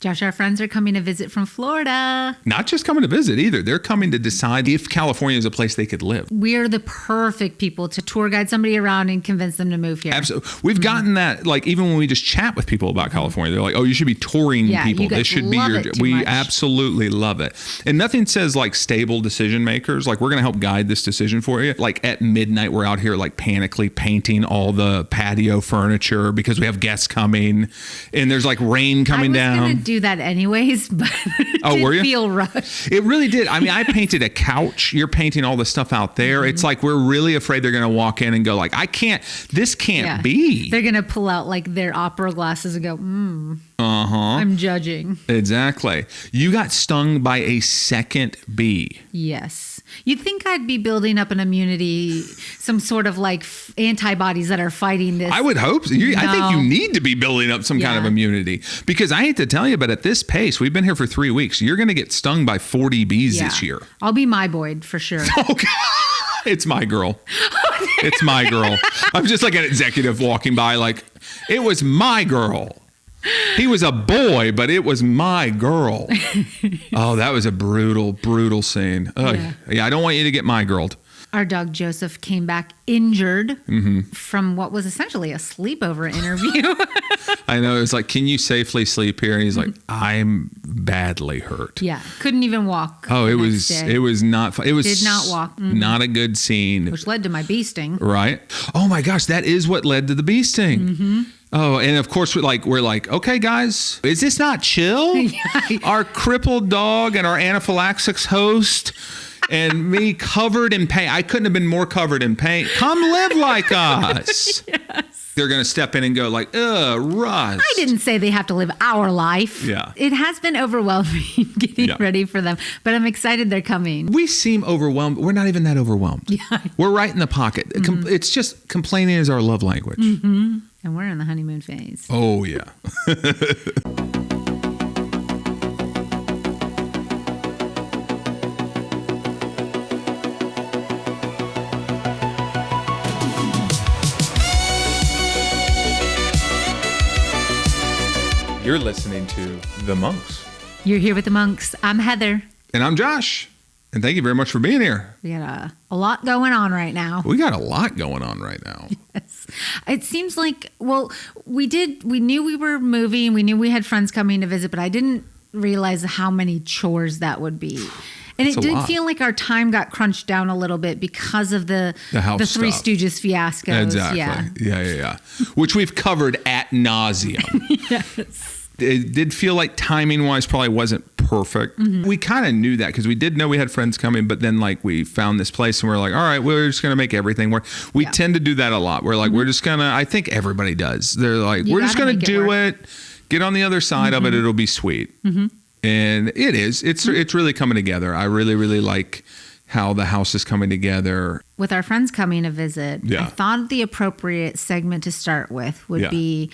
Josh, our friends are coming to visit from Florida. Not just coming to visit either. They're coming to decide if California is a place they could live. We're the perfect people to tour guide somebody around and convince them to move here. Absolutely. We've gotten that, like, even when we just chat with people about California, they're like, oh, you should be touring people. This should be your job. We absolutely love it. And nothing says like stable decision makers. Like, we're going to help guide this decision for you. Like at midnight, we're out here like panically painting all the patio furniture because we have guests coming and there's like rain coming down. I was going to do that anyways, but it did feel rushed. It really did. I mean, I painted a couch. You're painting all the stuff out there. It's like we're really afraid they're going to walk in and go like, this can't be. They're going to pull out like their opera glasses and go, I'm judging. Exactly. You got stung by a second bee. Yes. You'd think I'd be building up an immunity, some sort of like antibodies that are fighting this. I would hope so. I think you need to be building up some kind of immunity because I hate to tell you, but at this pace, we've been here for 3 weeks. You're going to get stung by 40 bees this year. I'll be my Boyd for sure. Okay. It's my girl. It's my girl. I'm just like an executive walking by like, it was my girl. He was a boy, but it was my girl. Oh, that was a brutal, brutal scene. Yeah, I don't want you to get my girled. Our dog Joseph came back injured from what was essentially a sleepover interview. I know. It was like, can you safely sleep here? And he's like, I'm badly hurt. Yeah. Couldn't even walk. Oh, it was not fun. It was did not walk. Not a good scene. Which led to my bee sting. Right. Oh my gosh. That is what led to the bee sting. Oh, and of course we're like, okay, guys, is this not chill? Our crippled dog and our anaphylaxis host and me covered in paint. I couldn't have been more covered in paint. Come live like us. Yes. They're going to step in and go like, Russ. I didn't say they have to live our life. Yeah. It has been overwhelming getting ready for them, but I'm excited they're coming. We seem overwhelmed. We're not even that overwhelmed. Yeah. We're right in the pocket. It's just complaining is our love language. And we're in the honeymoon phase. Oh, yeah. You're listening to The Monks. You're here with The Monks. I'm Heather. And I'm Josh. And thank you very much for being here. We got a lot going on right now. We got a lot going on right now. Yes. It seems like, we knew we were moving. We knew we had friends coming to visit, but I didn't realize how many chores that would be. And it did feel like our time got crunched down a little bit because of the Three Stooges fiasco. Exactly. Yeah. Which we've covered ad nauseum. Yes. It did feel like timing-wise probably wasn't perfect. We kind of knew that because we did know we had friends coming, but then like we found this place and we're like, all right, we're just going to make everything work. We tend to do that a lot. We're like, we're just going to, I think everybody does. They're like, we're just going to do it, get on the other side of it. It'll be sweet. And it is. It's really coming together. I really, really like how the house is coming together. With our friends coming to visit, I thought the appropriate segment to start with would be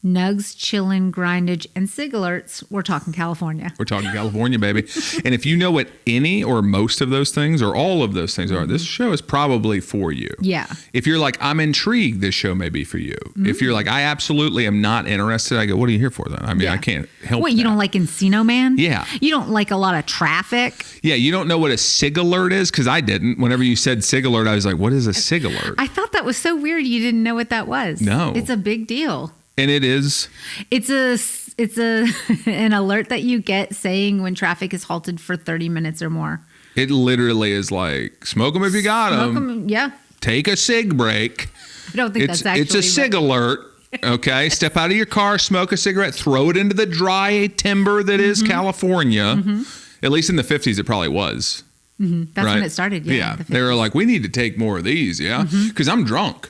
Nugs, Chillin', Grindage, and Sig Alerts. We're talking California. We're talking California, baby. And if you know what any or most of those things or all of those things are, this show is probably for you. Yeah. If you're like, I'm intrigued, this show may be for you. If you're like, I absolutely am not interested, I go, what are you here for then? I mean, I can't help Wait, you don't like Encino Man? Yeah. You don't like a lot of traffic? Yeah, you don't know what a Sig Alert is? Because I didn't. Whenever you said Sig Alert, I was like, what is a Sig Alert? I thought that was so weird you didn't know what that was. No. It's a big deal. And it is. It's an alert that you get saying when traffic is halted for 30 minutes or more. It literally is like, smoke them if you got them. Yeah. Take a cig break. I don't think that's actually. It's a Sig Alert. Okay. Step out of your car, smoke a cigarette, throw it into the dry timber that is California. At least in the 50s, it probably was. That's when it started. Yeah. They were like, we need to take more of these. Yeah. Because I'm drunk.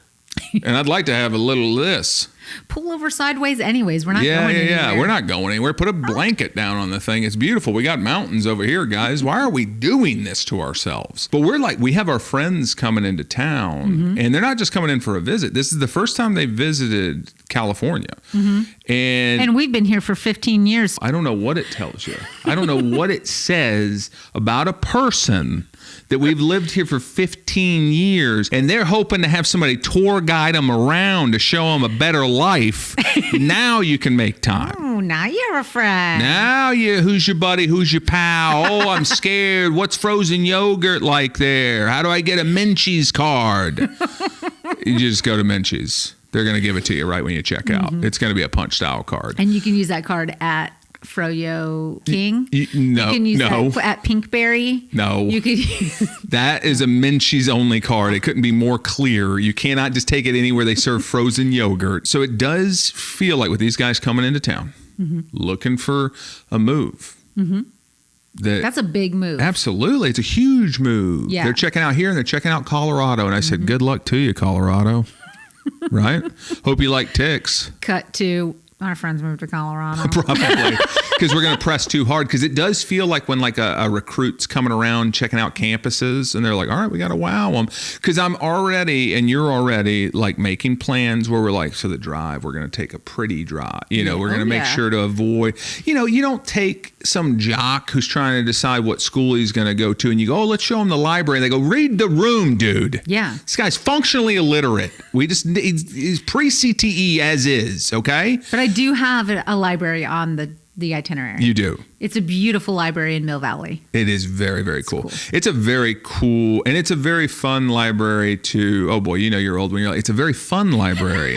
And I'd like to have a little of this. Pull over sideways anyways. We're not going anywhere. Yeah. We're not going anywhere. Put a blanket down on the thing. It's beautiful. We got mountains over here, guys. Why are we doing this to ourselves? But we're like, we have our friends coming into town, and they're not just coming in for a visit. This is the first time they visited California. And we've been here for 15 years. I don't know what it tells you. I don't know what it says about a person that we've lived here for 15 years, and they're hoping to have somebody tour guide them around to show them a better life. Now you can make time. Oh, now you're a friend. Now who's your buddy? Who's your pal? Oh, I'm scared. What's frozen yogurt like there? How do I get a Menchie's card? You just go to Menchie's. They're going to give it to you right when you check out. It's going to be a punch style card. And you can use that card at Froyo King. No, you can use no. that at Pinkberry. No. You could That is a Menchie's only card. It couldn't be more clear. You cannot just take it anywhere they serve frozen yogurt. So it does feel like with these guys coming into town, looking for a move. That's a big move. Absolutely. It's a huge move. Yeah. They're checking out here and they're checking out Colorado. And I said, good luck to you, Colorado. Right? Hope you like ticks. Cut to our friends moved to Colorado. Probably. Because we're going to press too hard. Because it does feel like when like a recruit's coming around checking out campuses and they're like, all right, we got to wow them. Because I'm already, and you're already like making plans where we're like, so the drive, we're going to take a pretty drive. You know, we're going to make sure to avoid, you know, you don't take some jock who's trying to decide what school he's going to go to and you go, oh, let's show him the library. And they go, read the room, dude. Yeah. This guy's functionally illiterate. He's pre-CTE as is, okay? But I do have a library on the itinerary. You do. It's a beautiful library in Mill Valley. It is very, very cool. It's a very cool, and it's a very fun library to, oh boy, you know you're old when you're like, it's a very fun library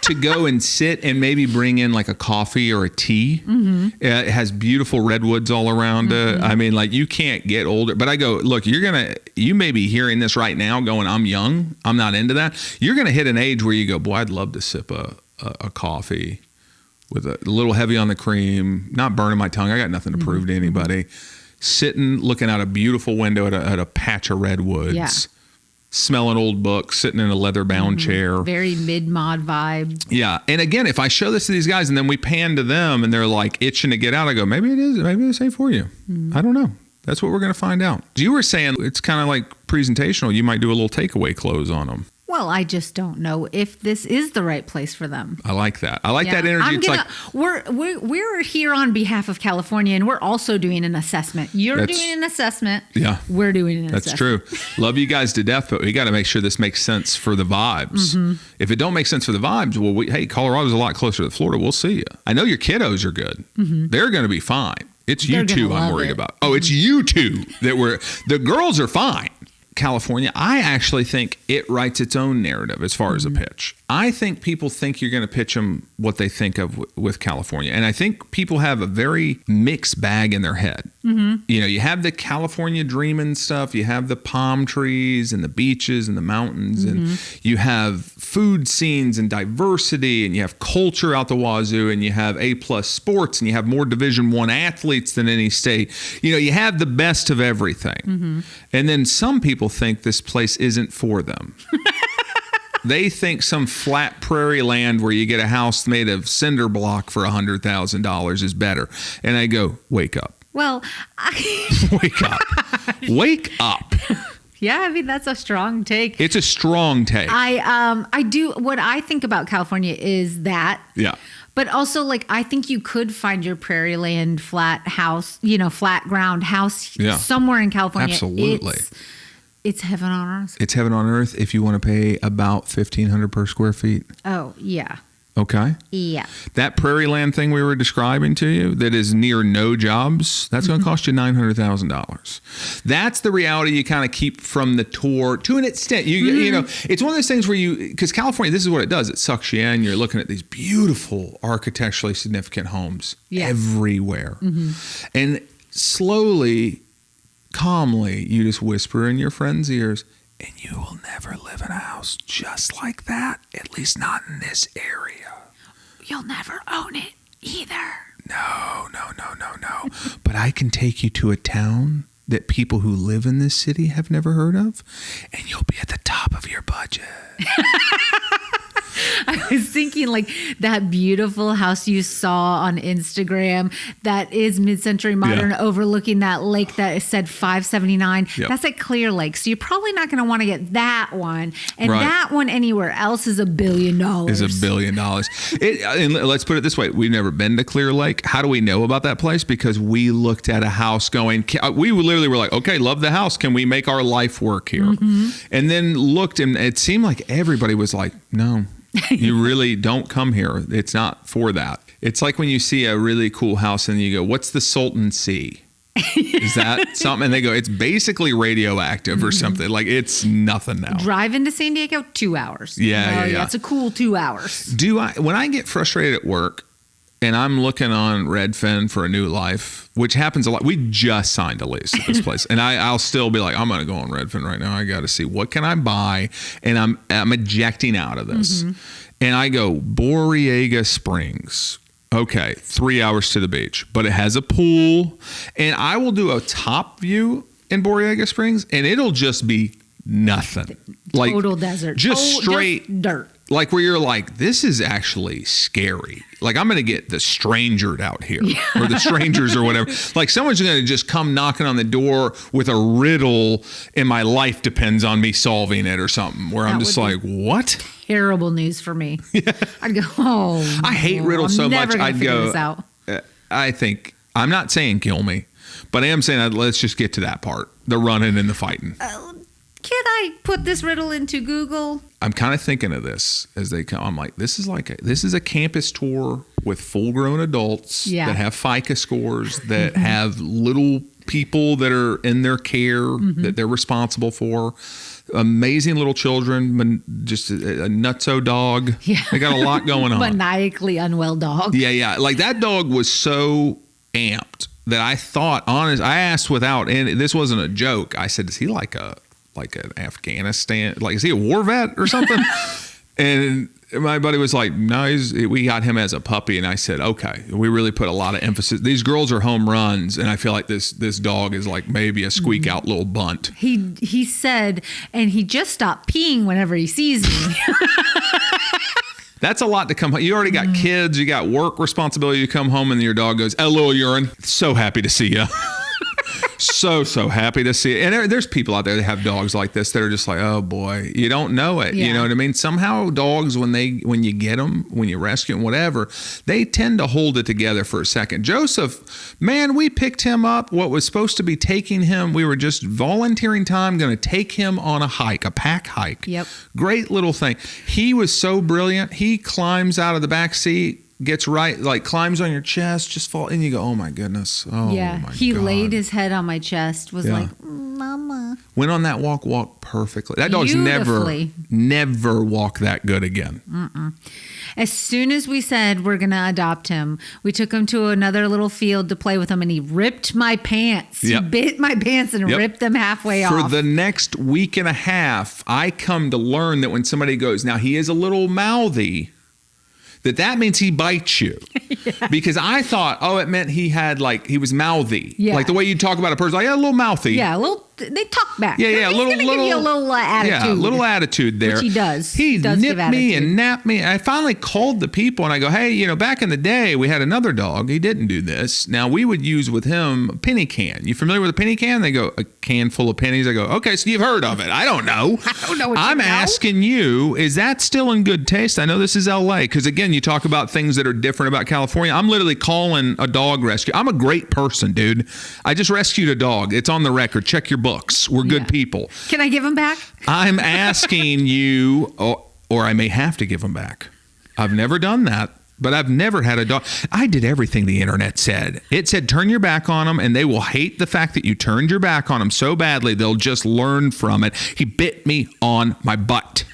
to go and sit and maybe bring in like a coffee or a tea. It has beautiful redwoods all around it. I mean, like you can't get older, but I go, look, you may be hearing this right now going, I'm young, I'm not into that. You're going to hit an age where you go, boy, I'd love to sip a coffee with a little heavy on the cream, not burning my tongue. I got nothing to prove to anybody. Sitting, looking out a beautiful window at a patch of redwoods, smelling old books, sitting in a leather-bound chair. Very mid-mod vibe. Yeah. And again, if I show this to these guys and then we pan to them and they're like itching to get out, I go, maybe it is. Maybe it's safe for you. I don't know. That's what we're going to find out. You were saying it's kind of like presentational. You might do a little takeaway close on them. Well, I just don't know if this is the right place for them. I like that. I like that energy. We're here on behalf of California, and we're also doing an assessment. You're doing an assessment. Yeah, we're doing an assessment. That's true. Love you guys to death, but we got to make sure this makes sense for the vibes. If it don't make sense for the vibes, well, hey, Colorado's a lot closer to Florida. We'll see you. I know your kiddos are good. They're going to be fine. It's you two I'm worried about. Oh, it's you two the girls are fine. California, I actually think it writes its own narrative as far as a pitch. I think people think you're going to pitch them what they think of with California. And I think people have a very mixed bag in their head. You know, you have the California dreaming stuff. You have the palm trees and the beaches and the mountains. And you have food scenes and diversity. And you have culture out the wazoo. And you have A+ sports. And you have more Division I athletes than any state. You know, you have the best of everything. And then some people think this place isn't for them. They think some flat prairie land where you get a house made of cinder block for $100,000 is better. And I go, wake up. Well, wake up. Wake up. Yeah, I mean, that's a strong take. It's a strong take. I do. What I think about California is that. Yeah. But also, like, I think you could find your prairie land flat house, flat ground house somewhere in California. Absolutely. It's heaven on earth. It's heaven on earth if you want to pay about $1,500 per square feet. Oh, yeah. Okay. Yeah. That prairie land thing we were describing to you that is near no jobs, that's going to cost you $900,000. That's the reality you kind of keep from the tour to an extent. You know, it's one of those things where because California, this is what it does. It sucks you in. You're looking at these beautiful architecturally significant homes everywhere. And slowly, calmly, you just whisper in your friend's ears, and you will never live in a house just like that, at least not in this area. You'll never own it either. No. But I can take you to a town that people who live in this city have never heard of, and you'll be at the top of your budget. I was thinking like that beautiful house you saw on Instagram that is mid-century modern overlooking that lake that said 579. That's at Clear Lake. So you're probably not going to want to get that one. And that one anywhere else is $1 billion. Is $1 billion. And let's put it this way. We've never been to Clear Lake. How do we know about that place? Because we looked at a house going, we literally were like, okay, love the house. Can we make our life work here? And then looked and it seemed like everybody was like, no. You really don't come here. It's not for that. It's like when you see a really cool house and you go, what's the Salton Sea? Is that something? And they go, it's basically radioactive or something. Like, it's nothing now. Drive into San Diego, 2 hours. Yeah. It's a cool 2 hours. When I get frustrated at work and I'm looking on Redfin for a new life, which happens a lot. We just signed a lease at this place. And I'll still be like, I'm going to go on Redfin right now. I got to see what can I buy. And I'm ejecting out of this. And I go, Borrega Springs. Okay, 3 hours to the beach, but it has a pool, and I will do a top view in Borrega Springs, and it'll just be nothing. Like total desert. Just straight just dirt. Like where you're like, this is actually scary. Like, I'm going to get the strangered out here or the strangers or whatever. Like, someone's going to just come knocking on the door with a riddle and my life depends on me solving it or something where I'm just like, what? Terrible news for me. I'd go, oh, I hate riddles so much. I'd go, I think, I'm not saying kill me, but I am saying let's just get to that part, the running and the fighting. Can I put this riddle into Google? I'm kind of thinking of this as they come. I'm like, this is a campus tour with full-grown adults that have FICA scores, that have little people that are in their care that they're responsible for. Amazing little children, just a nutso dog. Yeah. They got a lot going on. Maniacally unwell dog. Yeah. Like, that dog was so amped that I thought, I asked without, and this wasn't a joke. I said, is he like an Afghanistan, like, is he a war vet or something? And my buddy was like, no, we got him as a puppy. And I said, okay, we really put a lot of emphasis. These girls are home runs. And I feel like this dog is like maybe a squeak out little bunt. He said, and he just stopped peeing whenever he sees me. That's a lot to come home. You already got kids, you got work responsibility. You come home and your dog goes, hello, urine. So happy to see you. So happy to see it. And there's people out there that have dogs like this that are just like, oh boy, you don't know it. You know what I mean? Somehow dogs, when you get them, when you rescue them, whatever, they tend to hold it together for a second. Joseph, man, we picked him up. What was supposed to be taking him, we were just volunteering time, going to take him on a hike, a pack hike. Yep. Great little thing. He was so brilliant. He climbs out of the back seat, gets right, like climbs on your chest, just fall, and you go, oh my goodness. Oh yeah. My he God. laid his head on my chest, was like, mama. Went on that walk perfectly. That dog's never walked that good again. As soon as we said we're going to adopt him, we took him to another little field to play with him, and he ripped my pants. He bit my pants and ripped them halfway off. For the next week and a half, I come to learn that when somebody goes, now he is a little mouthy, that means he bites you. Because I thought, it meant he was mouthy. Yeah. Like the way you talk about a person, like, a little mouthy. Yeah, they talk back. Yeah, He's going to give you a little attitude. Yeah, a little attitude there. Which he does. He nipped me and napped me. I finally called the people and I go, hey, back in the day, we had another dog. He didn't do this. Now, we would use with him a penny can. You familiar with a penny can? They go, a can full of pennies. I go, okay, so you've heard of it. I don't know. I don't know what I'm asking you, is that still in good taste? I know this is LA. Because again, you talk about things that are different about California. I'm literally calling a dog rescue. I'm a great person, dude. I just rescued a dog. It's on the record. Check your books. We're good people. Can I give him back? I'm asking you, or I may have to give him back. I've never done that, but I've never had a dog. I did everything the internet said. It said turn your back on them, and they will hate the fact that you turned your back on them so badly they'll just learn from it. He bit me on my butt.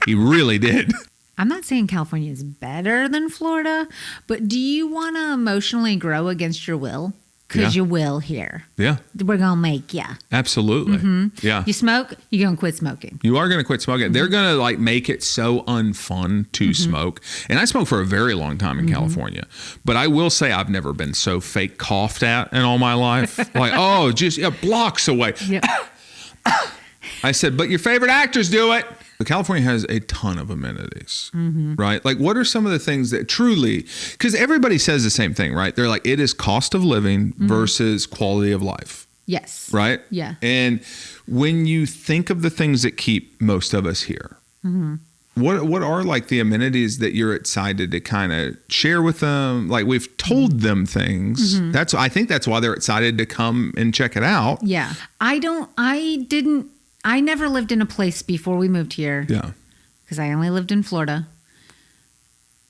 He really did. I'm not saying California is better than Florida, but do you want to emotionally grow against your will? Because you will here. Yeah. We're going to make you. Absolutely. Yeah. You smoke, you're going to quit smoking. You are going to quit smoking. They're going to make it so unfun to smoke. And I smoked for a very long time in California. But I will say I've never been so fake coughed at in all my life. Just blocks away. Yep. I said, but your favorite actors do it. California has a ton of amenities, right? Like, what are some of the things that truly, because everybody says the same thing, right? They're like, it is cost of living versus quality of life. Yes. Right? Yeah. And when you think of the things that keep most of us here, what are like the amenities that you're excited to kind of share with them? Like, we've told them things. I think that's why they're excited to come and check it out. Yeah. I never lived in a place before we moved here. Yeah. because I only lived in Florida,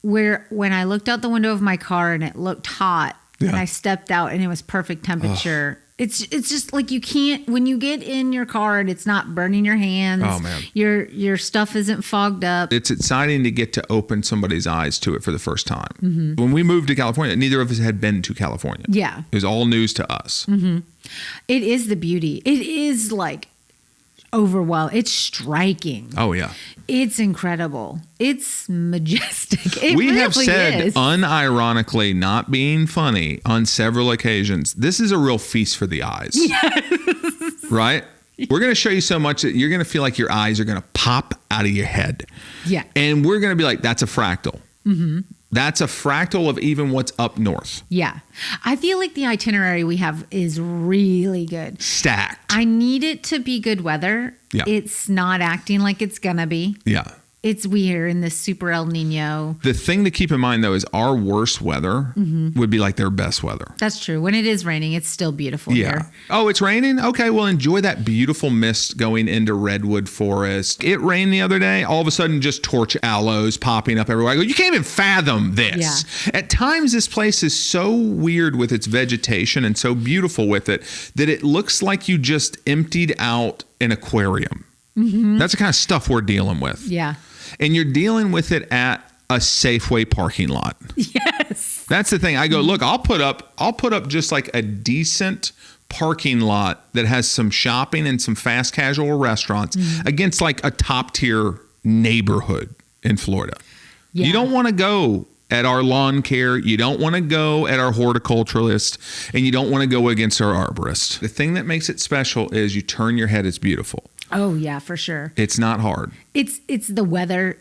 where when I looked out the window of my car and it looked hot and I stepped out and it was perfect temperature. It's just like you can't, when you get in your car and it's not burning your hands. Oh, man. Your stuff isn't fogged up. It's exciting to get to open somebody's eyes to it for the first time. Mm-hmm. When we moved to California, neither of us had been to California. Yeah. It was all news to us. Mm-hmm. It is the beauty. It is like overwhelming. It's striking. Oh, yeah. It's incredible. It's majestic. We have said, unironically, not being funny, on several occasions, this is a real feast for the eyes. Yes. Right? We're going to show you so much that you're going to feel like your eyes are going to pop out of your head. Yeah. And we're going to be like, that's a fractal. Mm-hmm. That's a fractal of even what's up north. Yeah. I feel like the itinerary we have is really good. Stacked. I need it to be good weather. Yeah. It's not acting like it's going to be. Yeah. It's weird in this super El Nino. The thing to keep in mind, though, is our worst weather would be like their best weather. That's true. When it is raining, it's still beautiful here. Oh, it's raining? Okay, well, enjoy that beautiful mist going into redwood forest. It rained the other day. All of a sudden, just torch aloes popping up everywhere. I go, you can't even fathom this. Yeah. At times, this place is so weird with its vegetation and so beautiful with it that it looks like you just emptied out an aquarium. Mm-hmm. That's the kind of stuff we're dealing with. Yeah. And you're dealing with it at a Safeway parking lot. Yes. That's the thing. I go, look, I'll put up just like a decent parking lot that has some shopping and some fast casual restaurants against like a top tier neighborhood in Florida. Yeah. You don't want to go at our lawn care. You don't want to go at our horticulturalist, and you don't want to go against our arborist. The thing that makes it special is you turn your head. It's beautiful. Oh yeah, for sure. It's not hard. It's the weather.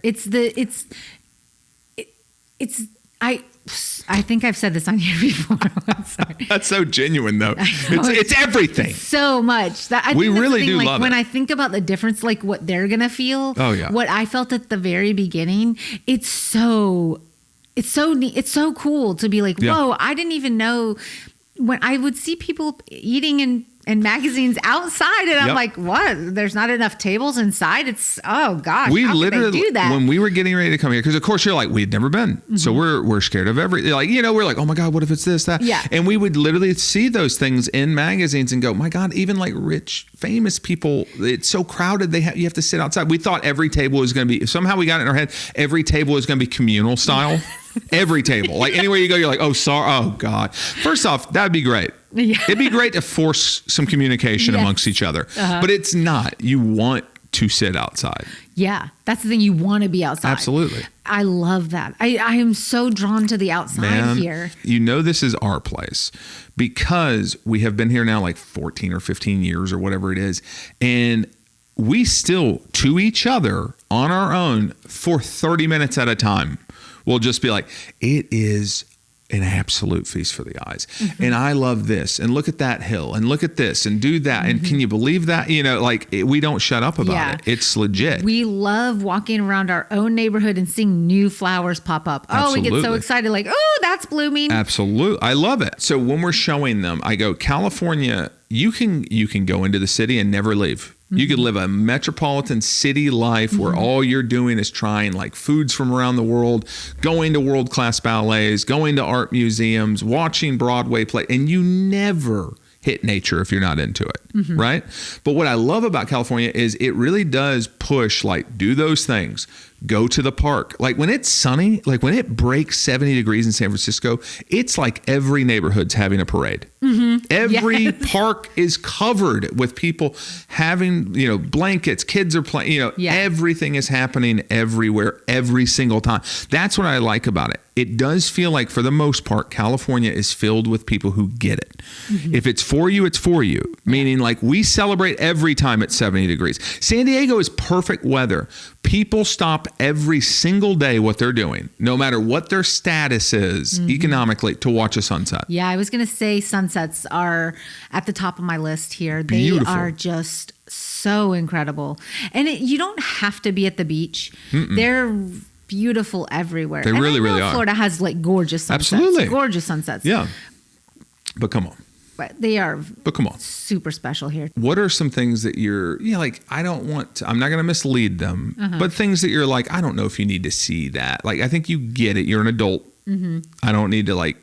I think I've said this on here before. I'm sorry. That's so genuine though. It's everything. So much that we really do love it. When I think about the difference, like what they're gonna feel. Oh yeah. What I felt at the very beginning. It's so neat. It's so cool to be like, whoa! I didn't even know when I would see people eating in magazines outside, and I'm like, what? There's not enough tables inside. It's how literally do that? When we were getting ready to come here, because of course you're like, we'd never been, so we're scared of everything. Like, we're like, oh my god, what if it's this, that? Yeah. And we would literally see those things in magazines and go, my god, even like rich, famous people, it's so crowded. You have to sit outside. We thought every table was going to be. Somehow we got it in our head. Every table is going to be communal style. Every table, like anywhere you go, you're like, oh, sorry, oh god. First off, that'd be great. Yeah. It'd be great to force some communication amongst each other, but it's not. You want to sit outside. Yeah, that's the thing. You want to be outside. Absolutely. I love that. I am so drawn to the outside here. This is our place because we have been here now like 14 or 15 years or whatever it is, and we still, to each other on our own for 30 minutes at a time, we'll just be like, it is an absolute feast for the eyes. Mm-hmm. And I love this. And look at that hill. And look at this. And do that. Mm-hmm. And can you believe that? We don't shut up about it. It's legit. We love walking around our own neighborhood and seeing new flowers pop up. Absolutely. Oh, we get so excited. Like, oh, that's blooming. Absolutely. I love it. So when we're showing them, I go, California, you can go into the city and never leave. You could live a metropolitan city life where all you're doing is trying like foods from around the world, going to world-class ballets, going to art museums, watching Broadway play, and you never hit nature if you're not into it, right? But what I love about California is it really does push, like, do those things. Go to the park. Like when it's sunny, like when it breaks 70 degrees in San Francisco, it's like every neighborhood's having a parade. Every park is covered with people having, blankets, kids are playing, everything is happening everywhere, every single time. That's what I like about it. It does feel like, for the most part, California is filled with people who get it. If it's for you, it's for you. Meaning, like, we celebrate every time it's 70 degrees. San Diego is perfect weather. People stop every single day what they're doing, no matter what their status is economically, to watch a sunset. Yeah, I was going to say sunsets are at the top of my list here. Beautiful. They are just so incredible. And you don't have to be at the beach. They're beautiful everywhere. They really are. Florida has like gorgeous sunsets. Absolutely. Gorgeous sunsets. Yeah. But come on. But they are come on. super special here. What are some things that you're, like, I'm not going to mislead them, but things that you're like, I don't know if you need to see that. Like, I think you get it. You're an adult. I don't need to like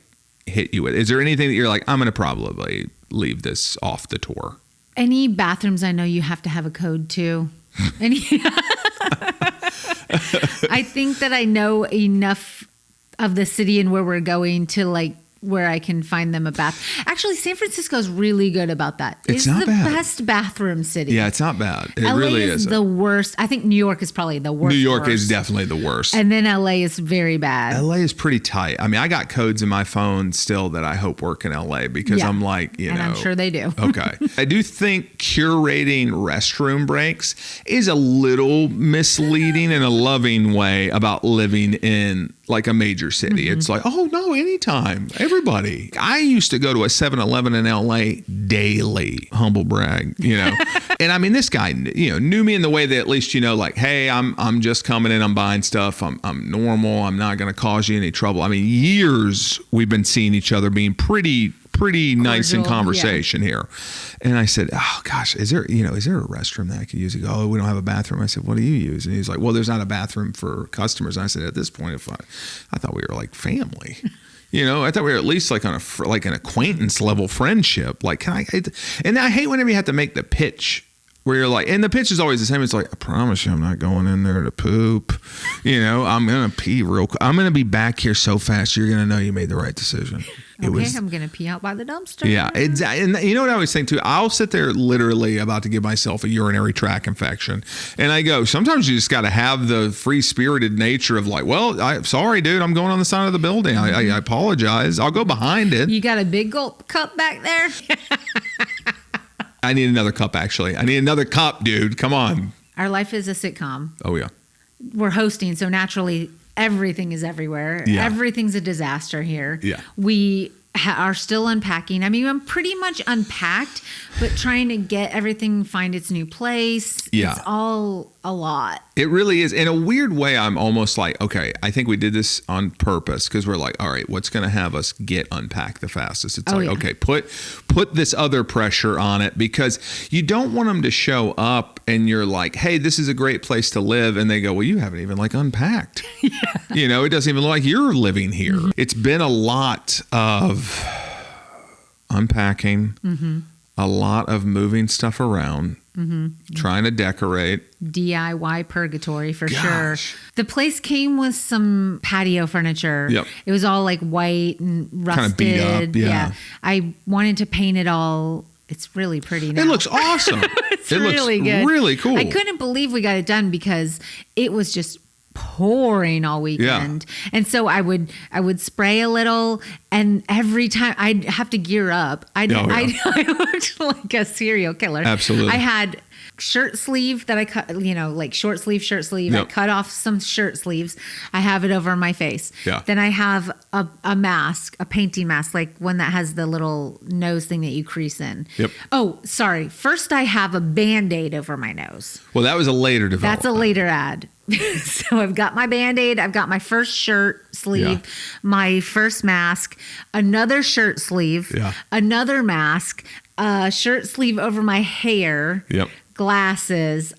hit you with. Is there anything that you're like, I'm going to probably leave this off the tour? Any bathrooms I know you have to have a code to. I think that I know enough of the city and where we're going to like where I can find them a bath. Actually, San Francisco is really good about that. It's not bad. Best bathroom city. Yeah, it's not bad. It LA really is the worst. I think New York is probably the worst. New York is definitely the worst. And then LA is very bad. LA is pretty tight. I mean, I got codes in my phone still that I hope work in LA because I'm like, and I'm sure they do. Okay. I do think curating restroom breaks is a little misleading in a loving way about living in like a major city. It's like, oh no, anytime, everybody. I used to go to a 7-Eleven in LA daily, humble brag, and I mean, this guy, knew me in the way that at least, like, hey, I'm just coming in, I'm buying stuff. I'm normal. I'm not going to cause you any trouble. I mean, years we've been seeing each other being pretty nice in conversation here. And I said, oh gosh, is there a restroom that I could use? He goes, oh, we don't have a bathroom. I said, what do you use? And he's like, well, there's not a bathroom for customers. And I said, at this point, I thought we were like family. I thought we were at least like on like an acquaintance level friendship. Like, and I hate whenever you have to make the pitch where you're like, and the pitch is always the same. It's like, I promise you, I'm not going in there to poop. I'm going to pee real quick. I'm going to be back here so fast, you're going to know you made the right decision. I'm going to pee out by the dumpster. Yeah. And you know what I always think too? I'll sit there literally about to give myself a urinary tract infection. And I go, sometimes you just got to have the free spirited nature of like, well, sorry, dude, I'm going on the side of the building. I apologize. I'll go behind it. You got a big gulp cup back there? I need another cup, actually. I need another cup, dude. Come on. Our life is a sitcom. Oh, yeah. We're hosting, so naturally everything is everywhere. Yeah. Everything's a disaster here. Yeah. We are still unpacking. I mean, I'm pretty much unpacked, but trying to get everything, find its new place. Yeah. It's all a lot. It really is. In a weird way, I'm almost like, okay, I think we did this on purpose because we're like, all right, what's going to have us get unpacked the fastest? It's okay, put this other pressure on it because you don't want them to show up and you're like, hey, this is a great place to live. And they go, well, you haven't even like unpacked. Yeah. It doesn't even look like you're living here. Mm-hmm. It's been a lot of unpacking, a lot of moving stuff around. Trying to decorate. DIY purgatory for sure. The place came with some patio furniture. Yep. It was all like white and rusted. Kind of beat up. Yeah. I wanted to paint it all. It's really pretty now. It looks awesome. It really looks good. Really cool. I couldn't believe we got it done because it was just pouring all weekend. Yeah. And so I would spray a little, and every time I'd have to gear up. I looked like a serial killer. Absolutely. I had shirt sleeve that I cut, like short sleeve. Yep. I cut off some shirt sleeves. I have it over my face. Yeah. Then I have a mask, a painting mask, like one that has the little nose thing that you crease in. Yep. Oh, sorry. First I have a Band-Aid over my nose. Well, that was a later development. That's a later ad. So I've got my Band-Aid. I've got my first shirt sleeve, my first mask, another shirt sleeve, another mask, shirt sleeve over my hair, glasses,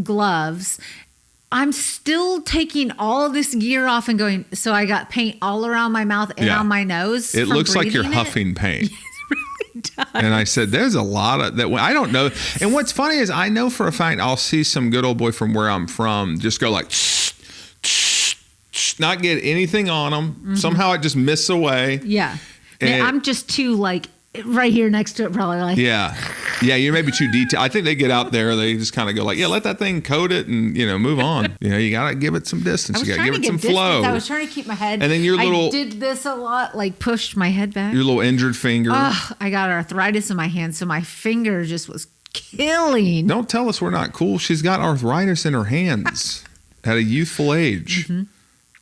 gloves. I'm still taking all this gear off and going, so I got paint all around my mouth and on my nose. It looks like you're huffing paint. Does. And I said, there's a lot of that. I don't know. And what's funny is I know for a fact I'll see some good old boy from where I'm from just go like, not get anything on them. Somehow it just miss away. Yeah. And I'm just too like right here next to it, probably like. Yeah. You're maybe too detailed. I think they get out there, they just kind of go like, let that thing coat it and, move on. You got to give it some distance. You got to give it some flow. I was trying to keep my head. And then I did this a lot, like pushed my head back. Your little injured finger. I got arthritis in my hand, so my finger just was killing. Don't tell us we're not cool. She's got arthritis in her hands at a youthful age.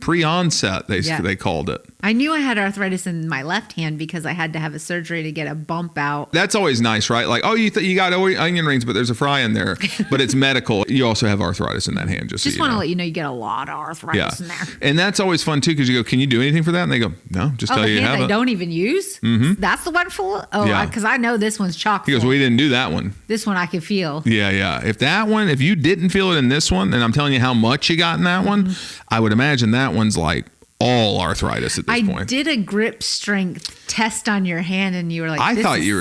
Pre-onset, they called it. I knew I had arthritis in my left hand because I had to have a surgery to get a bump out. That's always nice, right? Like, oh, you got onion rings, but there's a fry in there. But it's medical. You also have arthritis in that hand. Just want to let you know you get a lot of arthritis in there. And that's always fun, too, because you go, can you do anything for that? And they go, no, just tell you you have it. I don't even use? Mm-hmm. That's the one full? Oh, because I know this one's chock full. He goes, we didn't do that one. This one I could feel. Yeah. If you didn't feel it in this one, and I'm telling you how much you got in that one, I would imagine that one's like all arthritis at this point. I did a grip strength test on your hand, and you were like, I thought you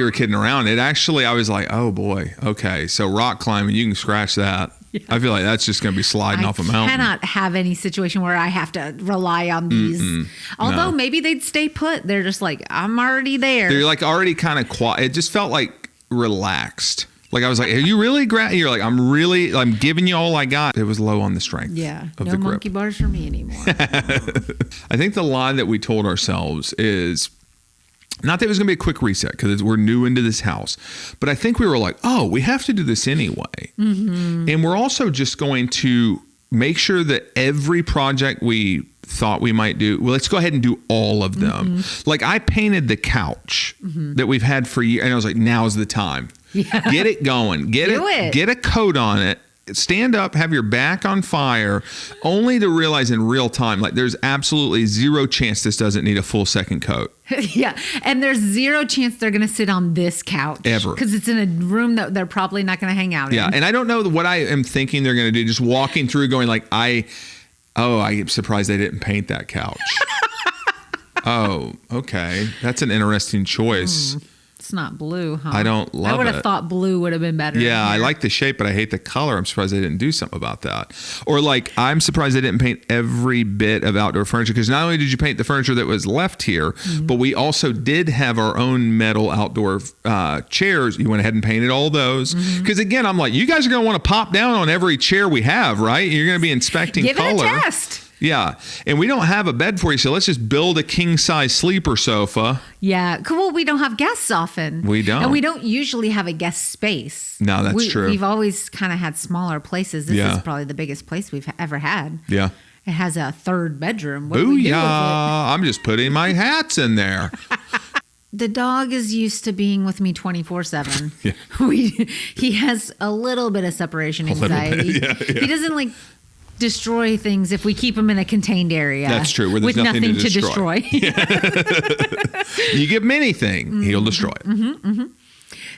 were kidding around. It actually, I was like, oh boy, okay. So rock climbing, you can scratch that. Yeah. I feel like that's just going to be sliding off a mountain. I cannot have any situation where I have to rely on these. Although maybe they'd stay put. They're just like, I'm already there. They're like already kind of quiet. It just felt like relaxed. Like I was like, are you really You're like, I'm giving you all I got. It was low on the strength. Yeah. Of no the grip. Monkey bars for me anymore. I think the lie that we told ourselves is not that it was going to be a quick reset because we're new into this house, but I think we were like, oh, we have to do this anyway. Mm-hmm. And we're also just going to make sure that every project we thought we might do, well, let's go ahead and do all of them. Mm-hmm. Like I painted the couch that we've had for years, and I was like, now's the time. Yeah. Get it going. Get a coat on it. Stand up, have your back on fire, only to realize in real time, like there's absolutely zero chance this doesn't need a full second coat. Yeah. And there's zero chance they're going to sit on this couch. Ever. Because it's in a room that they're probably not going to hang out in. Yeah. And I don't know what I am thinking they're going to do. Just walking through going like, I'm surprised they didn't paint that couch. Oh, okay. That's an interesting choice. It's not blue, huh? I don't love it. I would have thought blue would have been better. Yeah, I like the shape, but I hate the color. I'm surprised they didn't do something about that. Or like, I'm surprised they didn't paint every bit of outdoor furniture, because not only did you paint the furniture that was left here, but we also did have our own metal outdoor chairs. You went ahead and painted all those. Because again, I'm like, you guys are going to want to pop down on every chair we have, right? You're going to be inspecting color. Give it a test. Yeah. And we don't have a bed for you, so let's just build a king-size sleeper sofa. Yeah. Well, we don't have guests often. We don't. And we don't usually have a guest space. No, that's true. We've always kind of had smaller places. This is probably the biggest place we've ever had. Yeah. It has a third bedroom. What do we do with it? I'm just putting my hats in there. The dog is used to being with me 24/7. Yeah. He has a little bit of separation anxiety. Yeah. He doesn't like destroy things if we keep him in a contained area. That's true. Where there's with nothing to destroy. You give him anything, he'll destroy it.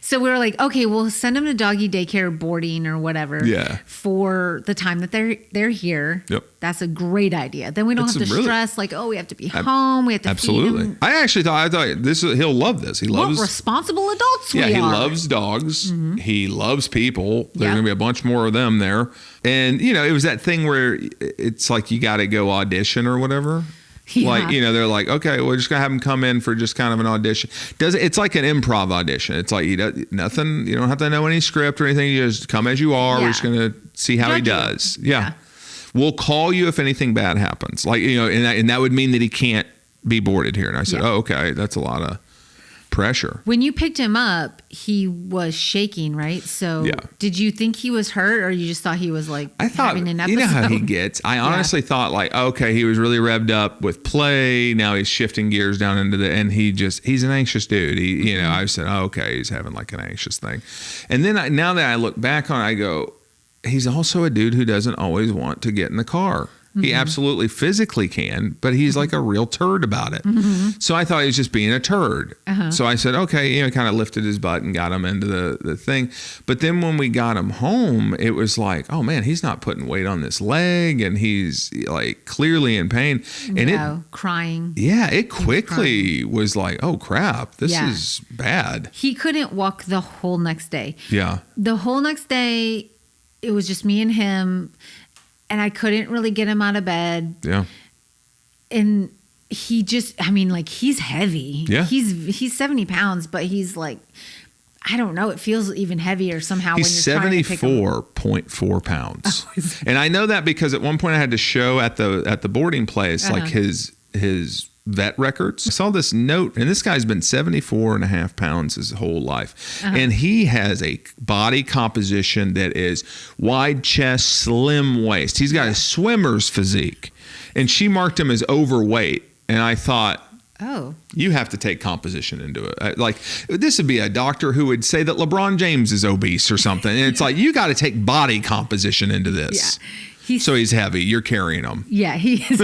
So we were like, okay, we'll send him to doggy daycare, boarding or whatever. Yeah. For the time that they're here. Yep. That's a great idea. Then we don't have to stress like, oh, we have to be home. We have to feed him. I actually thought he'll love this. He loves what responsible adults we are. Yeah, he loves dogs. He loves people. There's gonna be a bunch more of them there. And it was that thing where it's like you got to go audition or whatever. Yeah. Like, they're like, okay, we're just going to have him come in for just kind of an audition. It's like an improv audition. It's like nothing, you don't have to know any script or anything. You just come as you are. Yeah. We're just going to see how he does. Yeah. We'll call you if anything bad happens. Like, and that would mean that he can't be boarded here. And I said, oh, okay, that's a lot of pressure. When you picked him up, he was shaking, right? So did you think he was hurt, or you just thought he was like having an episode? You know how he gets. I honestly thought like, okay, he was really revved up with play. Now he's shifting gears down into and he's an anxious dude. I said, oh, okay, he's having like an anxious thing. And then now that I look back on it, I go, he's also a dude who doesn't always want to get in the car. He absolutely physically can, but he's like a real turd about it. So I thought he was just being a turd. So I said, okay, kind of lifted his butt and got him into the thing. But then when we got him home, it was like, oh man, he's not putting weight on this leg, and he's like clearly in pain. And crying. Yeah, it quickly was like, oh crap, this is bad. He couldn't walk the whole next day. Yeah. The whole next day, it was just me and him. And I couldn't really get him out of bed. Yeah. And he just, he's heavy. Yeah. He's 70 pounds, but he's like, I don't know. It feels even heavier somehow. He's 74.4 pounds. And I know that because at one point I had to show at the boarding place, like his vet records. I saw this note, and this guy's been 74 and a half pounds his whole life. And he has a body composition that is wide chest, slim waist. He's got a swimmer's physique. And she marked him as overweight. And I thought, oh, you have to take composition into it. Like, this would be a doctor who would say that LeBron James is obese or something. And it's like, you got to take body composition into this. Yeah. So he's heavy. You're carrying him. Yeah, he is.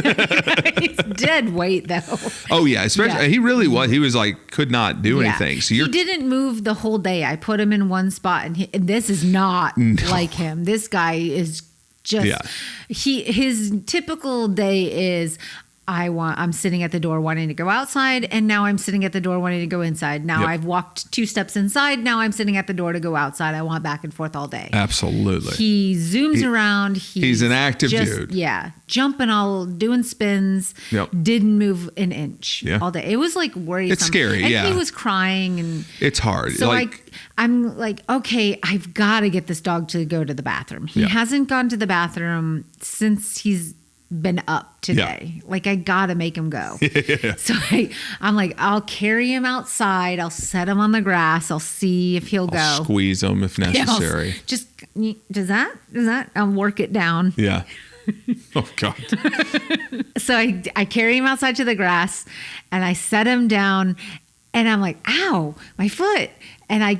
He's dead weight, though. Oh, yeah. Especially, he really was. He was like, could not do anything. So he didn't move the whole day. I put him in one spot, and this is not like him. This guy is just, his typical day is, I'm sitting at the door wanting to go outside, and now I'm sitting at the door wanting to go inside. Now I've walked 2 steps inside. Now I'm sitting at the door to go outside. I want back and forth all day. Absolutely. He zooms around. He's an active dude. Yeah. Jumping doing spins. Yep. Didn't move an inch all day. It was like worrisome. It's scary. And he was crying, and it's hard. So I'm like, okay, I've got to get this dog to go to the bathroom. He hasn't gone to the bathroom since he's been up today. Like, I gotta make him go. So I'm like, I'll carry him outside. I'll set him on the grass. I'll see if he'll go. Squeeze him if necessary. Does that? I'll work it down. Yeah. Oh God. So I carry him outside to the grass, and I set him down, and I'm like, ow, my foot. And I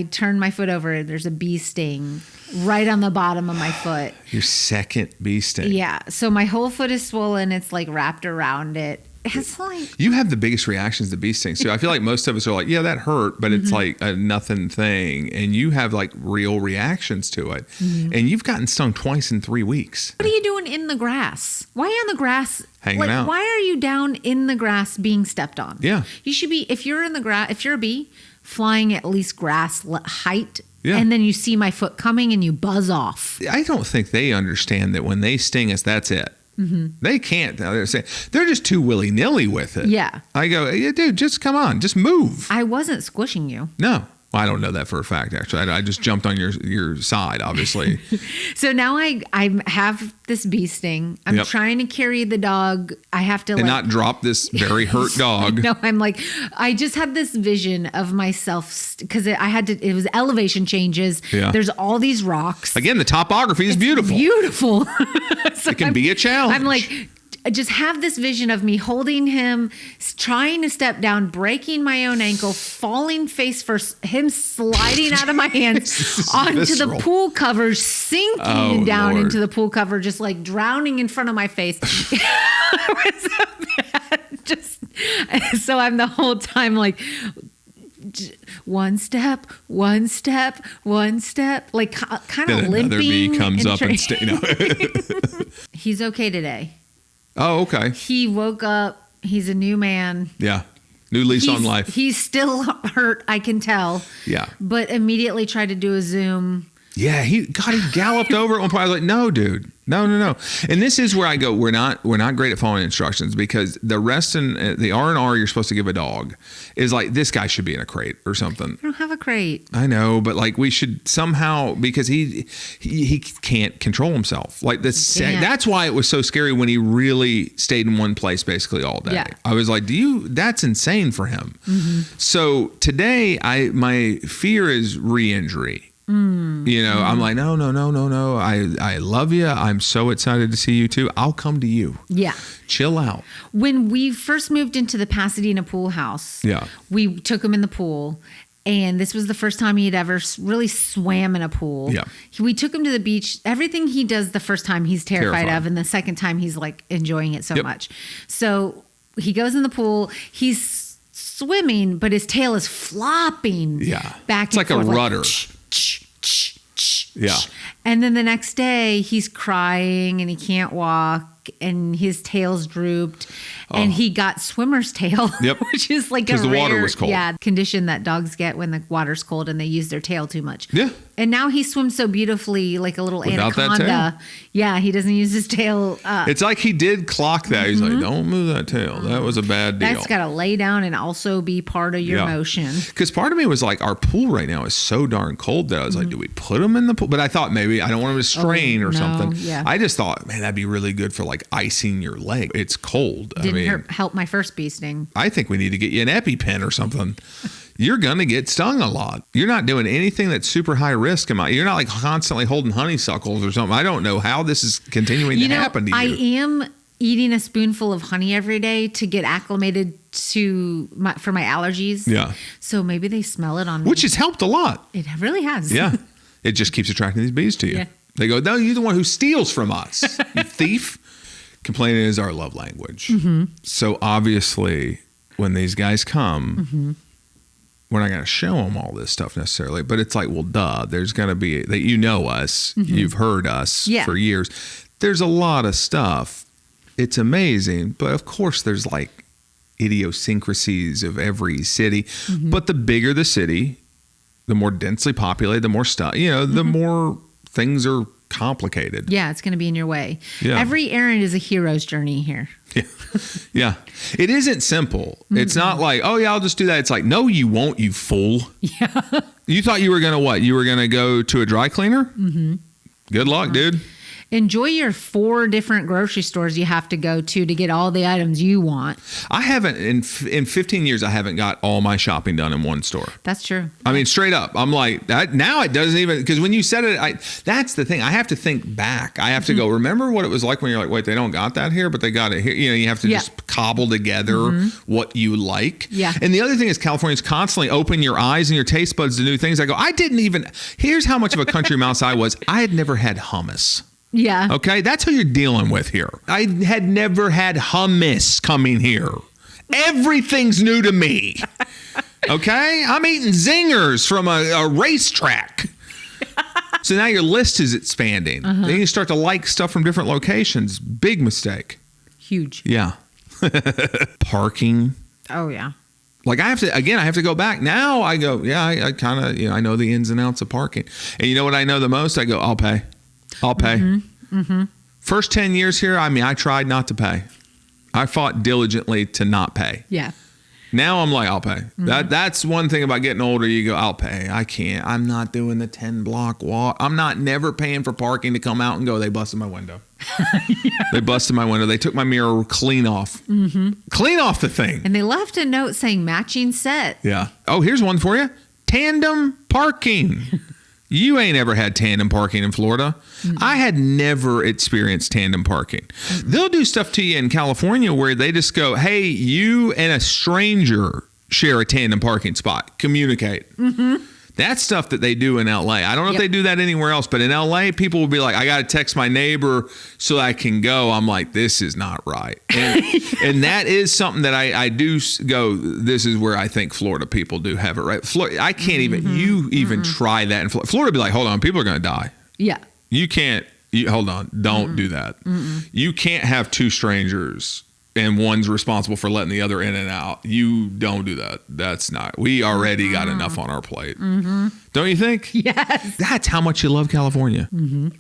turn my foot over, and there's a bee sting right on the bottom of my foot. Your second bee sting. Yeah. So my whole foot is swollen. It's like wrapped around it. It's like, you have the biggest reactions to bee stings. So I feel like most of us are like, yeah, that hurt, but it's like a nothing thing. And you have like real reactions to it. And you've gotten stung twice in 3 weeks. What are you doing in the grass? Why on the grass? Hanging out. Why are you down in the grass being stepped on? Yeah. You should be, if you're in the grass, if you're a bee, flying at least grass height. Yeah. And then you see my foot coming and you buzz off. I don't think they understand that when they sting us, that's it. They can't. They're just too willy-nilly with it. Yeah. I go, yeah, dude, just come on. Just move. I wasn't squishing you. No. Well, I don't know that for a fact, actually. I just jumped on your side, obviously. So now I have this bee sting. I'm trying to carry the dog. I have to not drop this very hurt dog. No, I'm like, I just had this vision of myself because it was elevation changes. Yeah. There's all these rocks. Again, the topography is beautiful. Beautiful. So it can be a challenge. I'm like, I just have this vision of me holding him, trying to step down, breaking my own ankle, falling face first, him sliding out of my hands onto the pool cover, sinking down into the pool cover, just like drowning in front of my face. It was so bad. So I'm the whole time like, one step, like kind of limping. Another bee comes up and He's okay today. Oh, okay. He woke up. He's a new man. Yeah. New lease on life. He's still hurt, I can tell. Yeah. But immediately tried to do a Zoom. Yeah, he galloped over at one point. I was like, no, dude. No. And this is where I go, we're not great at following instructions, because the rest in the R&R you're supposed to give a dog is like, this guy should be in a crate or something. I don't have a crate. I know, but like we should somehow, because he can't control himself. Like that's why it was so scary when he really stayed in one place basically all day. Yeah. I was like, that's insane for him. So today my fear is re-injury. I'm like, no. I love you. I'm so excited to see you too. I'll come to you. Yeah. Chill out. When we first moved into the Pasadena pool house, we took him in the pool, and this was the first time he had ever really swam in a pool. Yeah. We took him to the beach. Everything he does the first time he's terrified of, and the second time he's like enjoying it so much. So he goes in the pool. He's swimming, but his tail is flopping back it's and forth. It's like a rudder. Yeah. And then the next day he's crying and he can't walk and his tail's drooped and he got swimmer's tail, which is like a rare, the water was cold. Condition that dogs get when the water's cold and they use their tail too much. Yeah. And now he swims so beautifully, like a little Without anaconda. that tail? Yeah, he doesn't use his tail. It's like he did clock that. He's like, don't move that tail. That was a bad deal. That's got to lay down and also be part of your motion. Because part of me was like, our pool right now is so darn cold that I was like, do we put him in the pool? But I thought maybe I don't want him to strain or something. Yeah. I just thought, man, that'd be really good for like icing your leg. It's cold. Didn't help my first bee sting. I think we need to get you an EpiPen or something. You're going to get stung a lot. You're not doing anything that's super high risk. You're not like constantly holding honeysuckles or something. I don't know how this is continuing to happen to you. I am eating a spoonful of honey every day to get acclimated for my allergies. Yeah. So maybe they smell it on me. Which has helped a lot. It really has. Yeah. It just keeps attracting these bees to you. Yeah. They go, no, you're the one who steals from us, you thief. Complaining is our love language. So obviously, when these guys come, we're not going to show them all this stuff necessarily, but it's like, well, duh, there's going to be that you know us, you've heard us for years. There's a lot of stuff. It's amazing, but of course there's like idiosyncrasies of every city. But the bigger the city, the more densely populated, the more stuff, the more things are complicated. Yeah, it's going to be in your way. Yeah. Every errand is a hero's journey here. Yeah. It isn't simple. It's not like, oh yeah, I'll just do that. It's like, no, you won't, you fool. Yeah. You thought you were going to what? You were going to go to a dry cleaner? Good luck, dude. Enjoy your 4 different grocery stores you have to go to get all the items you want. I haven't, in 15 years, I haven't got all my shopping done in one store. That's true. I mean, straight up. I'm like, now it doesn't even, because when you said it, that's the thing. I have to think back. I have to go, remember what it was like when you're like, wait, they don't got that here, but they got it here. You have to just cobble together what you like. Yeah. And the other thing is California's constantly open your eyes and your taste buds to new things. I go, here's how much of a country mouse I was. I had never had hummus. Yeah. Okay, that's who you're dealing with here. I had never had hummus coming here. Everything's new to me. Okay, I'm eating zingers from a racetrack. So now your list is expanding. Then you start to like stuff from different locations. Big mistake. Huge. Yeah. Parking. Oh yeah. Like I have to go back. Now I go, I kind of, I know the ins and outs of parking. And you know what I know the most? I go, I'll pay. First 10 years here, I tried not to pay. I fought diligently to not pay. Yeah. Now I'm like, I'll pay. That's one thing about getting older. You go, I'll pay. I can't. I'm not doing the 10-block walk. I'm not never paying for parking to come out and go, they busted my window. They busted my window. They took my mirror clean off. Clean off the thing. And they left a note saying matching set. Yeah. Oh, here's one for you. Tandem parking. You ain't ever had tandem parking in Florida. I had never experienced tandem parking. They'll do stuff to you in California where they just go, hey, you and a stranger share a tandem parking spot. Communicate. That's stuff that they do in LA. I don't know if they do that anywhere else, but in LA, people will be like, I got to text my neighbor so I can go. I'm like, this is not right. And that is something that I do go, this is where I think Florida people do have it right. Florida, I can't even try that in Florida. Florida be like, hold on, people are going to die. Yeah. You can't, hold on, don't do that. You can't have 2 strangers and one's responsible for letting the other in and out. You don't do that. That's not. We already got enough on our plate. Don't you think? Yes. That's how much you love California.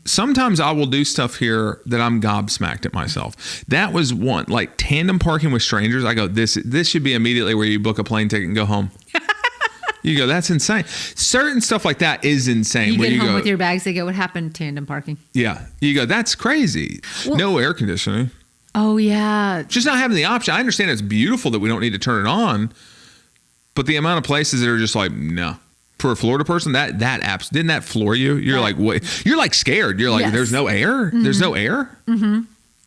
Sometimes I will do stuff here that I'm gobsmacked at myself. That was one, like tandem parking with strangers. I go, this should be immediately where you book a plane ticket and go home. You go, that's insane. Certain stuff like that is insane. You get home with your bags, they go, what happened? Tandem parking. Yeah. You go, that's crazy. Well, no air conditioning. Oh, yeah. Just not having the option. I understand it's beautiful that we don't need to turn it on, but the amount of places that are just like, no. For a Florida person, that apps, didn't that floor you? You're like, wait. You're like scared. You're like, there's no air? There's no air?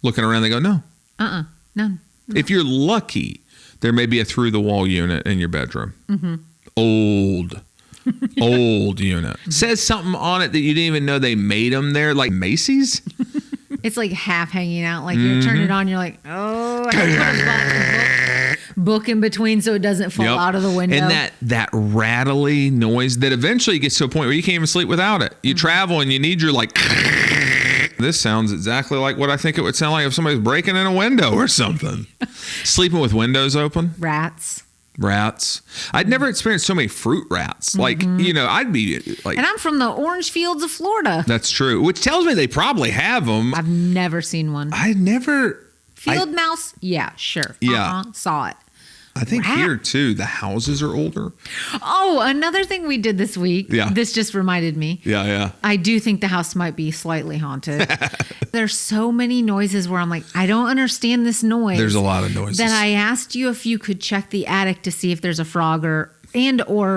Looking around, they go, no. None. If you're lucky, there may be a through-the-wall unit in your bedroom. Old unit. Says something on it that you didn't even know they made them there, like Macy's. It's like half hanging out. Like you turn it on, you're like, oh, I have to put a book in between so it doesn't fall out of the window. And that rattly noise that eventually gets to a point where you can't even sleep without it. You travel and you need your like. This sounds exactly like what I think it would sound like if somebody's breaking in a window or something. Sleeping with windows open. Rats. Rats. I'd never experienced so many fruit rats. Like, I'd be like... And I'm from the orange fields of Florida. That's true. Which tells me they probably have them. I've never seen one. Field mouse? Yeah, sure. Yeah. Saw it. I think here, too, the houses are older. Oh, another thing we did this week. Yeah. This just reminded me. Yeah. I do think the house might be slightly haunted. There's so many noises where I'm like, I don't understand this noise. There's a lot of noises. That I asked you if you could check the attic to see if there's a frog or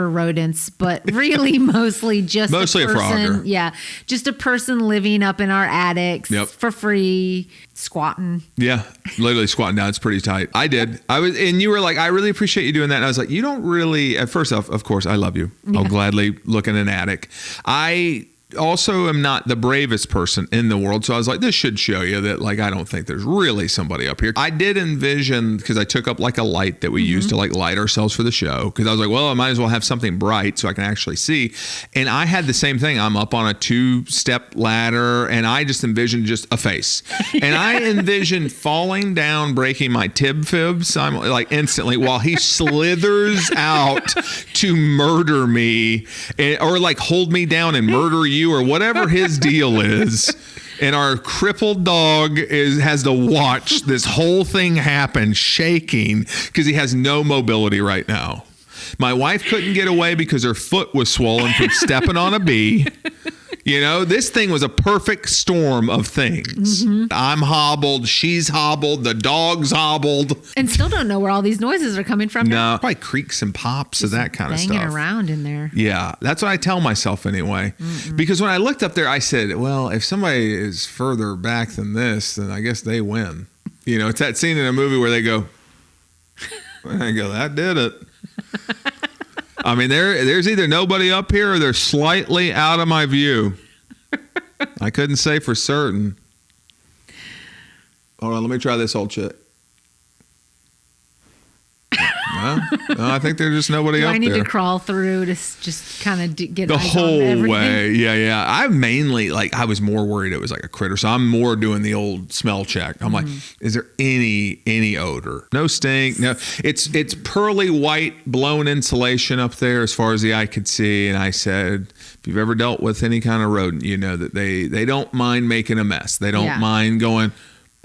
rodents, but really mostly just a frogger. Yeah, just a person living up in our attics for free, squatting. Yeah, literally squatting down. It's pretty tight. I did. And you were like, I really appreciate you doing that. And I was like, you don't really. At first off, of course, I love you. Yeah. I'll gladly look in an attic. I also am not the bravest person in the world. So I was like, this should show you that, like, I don't think there's really somebody up here. I did envision, because I took up like a light that we used to like light ourselves for the show. Because I was like, well, I might as well have something bright so I can actually see. And I had the same thing. I'm up on a 2-step ladder and I just envisioned just a face. And I envisioned falling down, breaking my fibs like instantly while he slithers out to murder me or like hold me down and murder you. Or whatever his deal is, and our crippled dog has to watch this whole thing happen, shaking because he has no mobility right now. My wife couldn't get away because her foot was swollen from stepping on a bee. This thing was a perfect storm of things. I'm hobbled. She's hobbled. The dog's hobbled. And still don't know where all these noises are coming from. No, probably creaks and pops of that kind of stuff. Banging around in there. Yeah, that's what I tell myself anyway. Because when I looked up there, I said, well, if somebody is further back than this, then I guess they win. It's that scene in a movie where they go, that did it. I mean, there's either nobody up here or they're slightly out of my view. I couldn't say for certain. Hold on, let me try this old shit. No, I think there's just nobody up there. I need to crawl through to just kind of get the eyes whole on everything? way. Yeah. I mainly I was more worried it was like a critter, so I'm more doing the old smell check. I'm like, is there any odor? No stink. No, it's pearly white blown insulation up there as far as the eye could see. And I said, if you've ever dealt with any kind of rodent, you know that they don't mind making a mess. They don't mind going,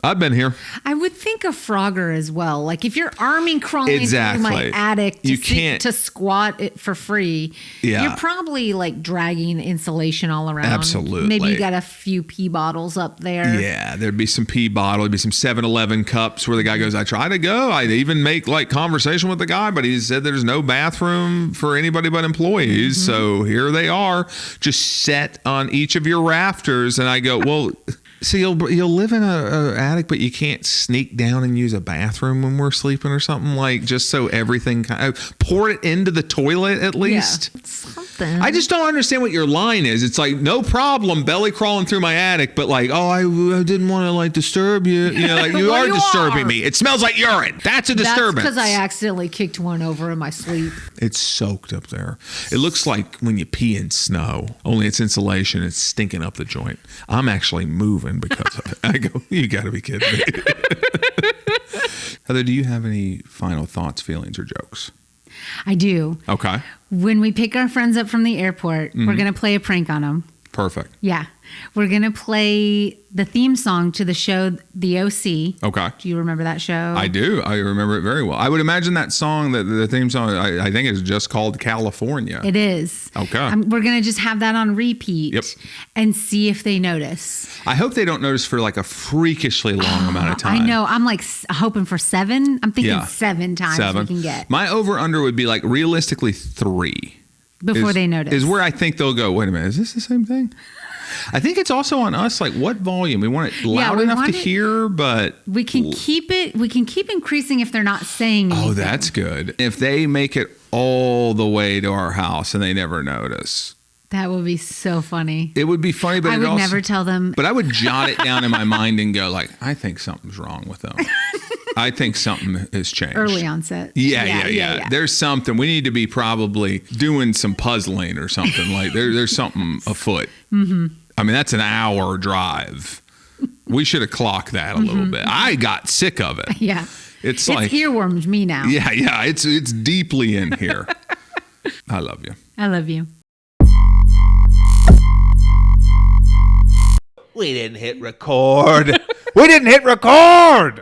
I've been here. I would think a frogger as well. Like if you're arming crawling through my attic to squat it for free, you're probably like dragging insulation all around. Absolutely. Maybe you got a few pee bottles up there. Yeah, there'd be some pee bottle. There'd be some 7-Eleven cups where the guy goes, I try to go. I'd even make like conversation with the guy, but he said there's no bathroom for anybody but employees. So here they are, just set on each of your rafters. And I go, well... So you'll live in a attic, but you can't sneak down and use a bathroom when we're sleeping or something, like just so everything kind of pour it into the toilet at least. Yeah, something. I just don't understand what your line is. It's like no problem belly crawling through my attic, but like I didn't want to like disturb you. Like you are disturbing me. It smells like urine. That's a disturbance. That's because I accidentally kicked one over in my sleep. It's soaked up there. It looks like when you pee in snow. Only it's insulation. It's stinking up the joint. I'm actually moving because of it. I go, you got to be kidding me. Heather, do you have any final thoughts, feelings, or jokes? I do. Okay. When we pick our friends up from the airport, we're going to play a prank on them. Perfect. Yeah. We're going to play the theme song to the show, The O.C. Okay. Do you remember that show? I do. I remember it very well. I would imagine that song, the theme song, I think is just called California. It is. Okay. We're going to just have that on repeat and see if they notice. I hope they don't notice for like a freakishly long amount of time. I know. I'm like hoping for 7. I'm thinking 7 times we can get. My over-under would be like realistically 3. Before they notice. Is where I think they'll go, wait a minute, is this the same thing? I think it's also on us, like what volume. We want it loud enough to hear, but we can keep increasing if they're not saying anything. Oh, that's good. If they make it all the way to our house and they never notice. That would be so funny. It would be funny, but I would never tell them. But I would jot it down in my mind and go like, I think something's wrong with them. I think something has changed. Early onset. Yeah. There's something. We need to be probably doing some puzzling or something. Like there's something afoot. Mm-hmm. I mean, that's an hour drive. We should have clocked that a little bit. I got sick of it. Yeah. It's earwormed me now. Yeah. It's deeply in here. I love you. I love you. We didn't hit record. We didn't hit record.